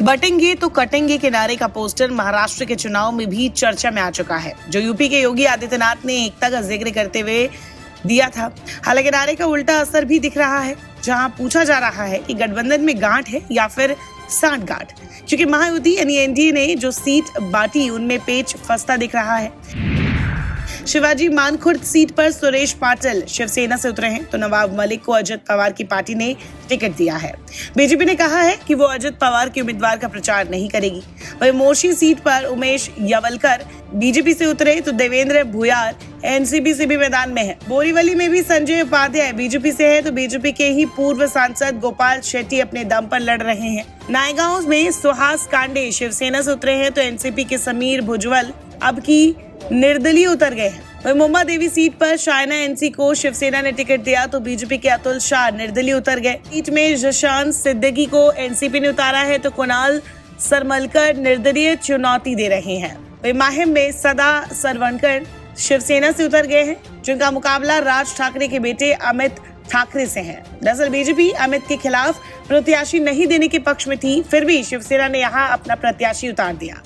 बटेंगे तो कटेंगे के नारे का पोस्टर महाराष्ट्र के चुनाव में भी चर्चा में आ चुका है, जो यूपी के योगी आदित्यनाथ ने एकता का जिक्र करते हुए दिया था। हालांकि नारे का उल्टा असर भी दिख रहा है, जहां पूछा जा रहा है कि गठबंधन में गांठ है या फिर सांठगांठ, क्योंकि महायुति यानी एनडीए ने जो सीट बांटी उनमें पेच फंसता दिख रहा है। शिवाजी मानखुर्द सीट पर सुरेश पाटिल शिवसेना से उतरे हैं, तो नवाब मलिक को अजित पवार की पार्टी ने टिकट दिया है। बीजेपी ने कहा है कि वो अजित पवार के उम्मीदवार का प्रचार नहीं करेगी। वहीं मोर्शी सीट पर उमेश यावलकर बीजेपी से उतरे, तो देवेंद्र भूयार एनसीपी से भी मैदान में है। बोरीवली में भी संजय उपाध्याय बीजेपी से है, तो बीजेपी के ही पूर्व सांसद गोपाल शेट्टी अपने दम पर लड़ रहे हैं। नायगांव में सुहास कांडे शिवसेना से उतरे हैं, तो एनसीपी के समीर भुजबल अब की निर्दलीय उतर गए हैं। वहीं मुंबा देवी सीट पर शायना एनसी को शिवसेना ने टिकट दिया, तो बीजेपी के अतुल शाह निर्दलीय उतर गए। सीट में जशान सिद्दीकी को एनसीपी ने उतारा है, तो कुणाल सरमलकर निर्दलीय चुनौती दे रहे हैं। वहीं माहिम में सदा सरवणकर शिवसेना से उतर गए हैं, जिनका मुकाबला राज ठाकरे के बेटे अमित ठाकरे से है। दरअसल बीजेपी अमित के खिलाफ प्रत्याशी नहीं देने के पक्ष में थी, फिर भी शिवसेना ने यहाँ अपना प्रत्याशी उतार दिया।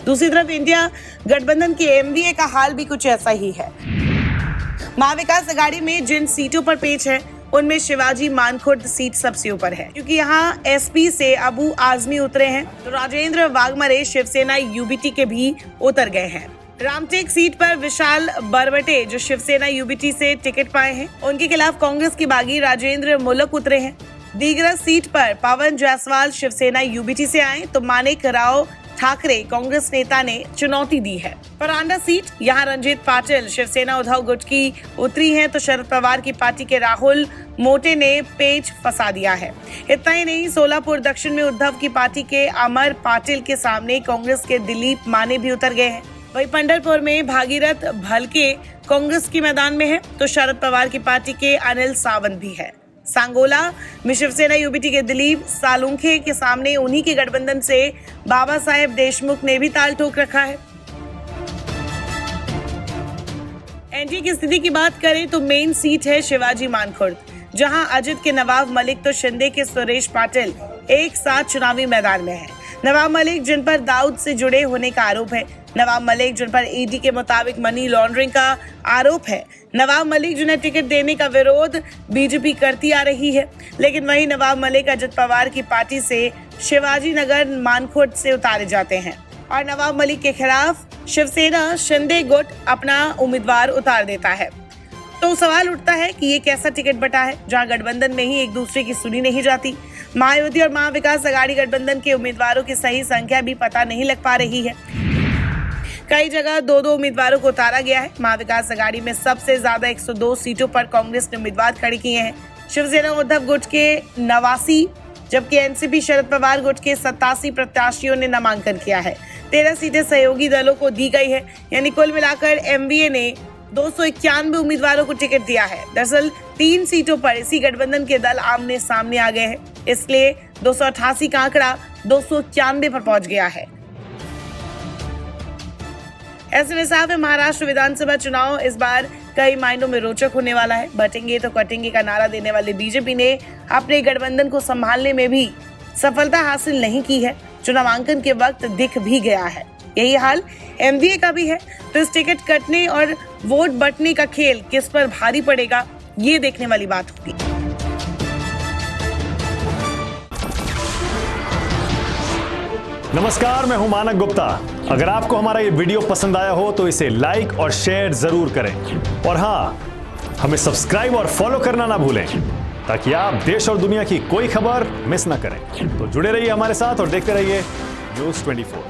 दूसरी तरफ इंडिया गठबंधन के एमवीए का हाल भी कुछ ऐसा ही है। महाविकास आघाड़ी में जिन सीटों पर पेच है, उनमें शिवाजी मानखुर्द सीट सबसे ऊपर है, क्योंकि यहाँ एसपी से अबू आजमी उतरे हैं, तो राजेंद्र वाघमरे शिवसेना यूबीटी के भी उतर गए हैं। रामटेक सीट पर विशाल बरवटे जो शिवसेना यूबीटी से टिकट पाए हैं, उनके खिलाफ कांग्रेस की बागी राजेंद्र मुलक उतरे हैं। दीगरा सीट पर पवन जायसवाल शिवसेना यूबीटी से आए, तो मानिक राव ठाकरे कांग्रेस नेता ने चुनौती दी है। परांडा सीट यहाँ रंजीत पाटिल शिवसेना उद्धव गुट की उतरी हैं, तो शरद पवार की पार्टी के राहुल मोटे ने पेच फंसा दिया है। इतना ही नहीं, सोलापुर दक्षिण में उद्धव की पार्टी के अमर पाटिल के सामने कांग्रेस के दिलीप माने भी उतर गए हैं। वहीं पंढरपुर में भागीरथ भलके कांग्रेस के मैदान में है, तो शरद पवार की पार्टी के अनिल सावंत भी है। सांगोला में शिवसेना यूबीटी के दिलीप सालुंखे के सामने उन्हीं के गठबंधन से बाबा साहेब देशमुख ने भी ताल ठोक रखा है। एनडीए की स्थिति की बात करें तो मेन सीट है शिवाजी मानखुर्द, जहां अजित के नवाब मलिक तो शिंदे के सुरेश पाटिल एक साथ चुनावी मैदान में है। नवाब मलिक जिन पर दाऊद से जुड़े होने का आरोप है, नवाब मलिक जिन पर ईडी के मुताबिक मनी लॉन्ड्रिंग का आरोप है, नवाब मलिक जिन्हें टिकट देने का विरोध बीजेपी करती आ रही है। लेकिन वहीं नवाब मलिक अजित पवार की पार्टी से शिवाजी नगर मानखुर्द से उतारे जाते हैं, और नवाब मलिक के खिलाफ शिवसेना शिंदे गुट अपना उम्मीदवार उतार देता है। तो सवाल उठता है कि ये कैसा टिकट बटा है, जहां गठबंधन में ही एक दूसरे की सुनी नहीं जाती। महायुति और महाविकास आघाड़ी गठबंधन के उम्मीदवारों की सही संख्या भी पता नहीं लग पा रही है। कई जगह दो उम्मीदवारों को उतारा गया है। महाविकास आघाड़ी में सबसे ज्यादा 102 सीटों पर कांग्रेस ने उम्मीदवार खड़े किए हैं। शिवसेना उद्धव गुट के 89, जबकि एनसीपी शरद पवार गुट के 87 प्रत्याशियों ने नामांकन किया है। 13 सीटें सहयोगी दलों को दी गई है, यानी कुल मिलाकर एमवीए ने 291 उम्मीदवारों को टिकट दिया है। दरअसल 3 सीटों पर इसी गठबंधन के दल आमने सामने आ गए हैं, इसलिए 288 का आंकड़ा 291 पर पहुंच गया है। ऐसे में साफ है, महाराष्ट्र विधानसभा चुनाव इस बार कई मायनों में रोचक होने वाला है। बटेंगे तो कटेंगे का नारा देने वाले बीजेपी ने अपने गठबंधन को संभालने में भी सफलता हासिल नहीं की है, जो नामांकन के वक्त दिख भी गया है। यही हाल एमवीए का भी है, तो इस टिकट कटने और वोट बंटने का खेल किस पर भारी पड़ेगा, ये देखने वाली बात होगी। नमस्कार, मैं हूं मानक गुप्ता। अगर आपको हमारा ये वीडियो पसंद आया हो तो इसे लाइक और शेयर जरूर करें, और हाँ, हमें सब्सक्राइब और फॉलो करना ना भूलें, ताकि आप देश और दुनिया की कोई खबर मिस ना करें। तो जुड़े रहिए हमारे साथ और देखते रहिए न्यूज़ 24।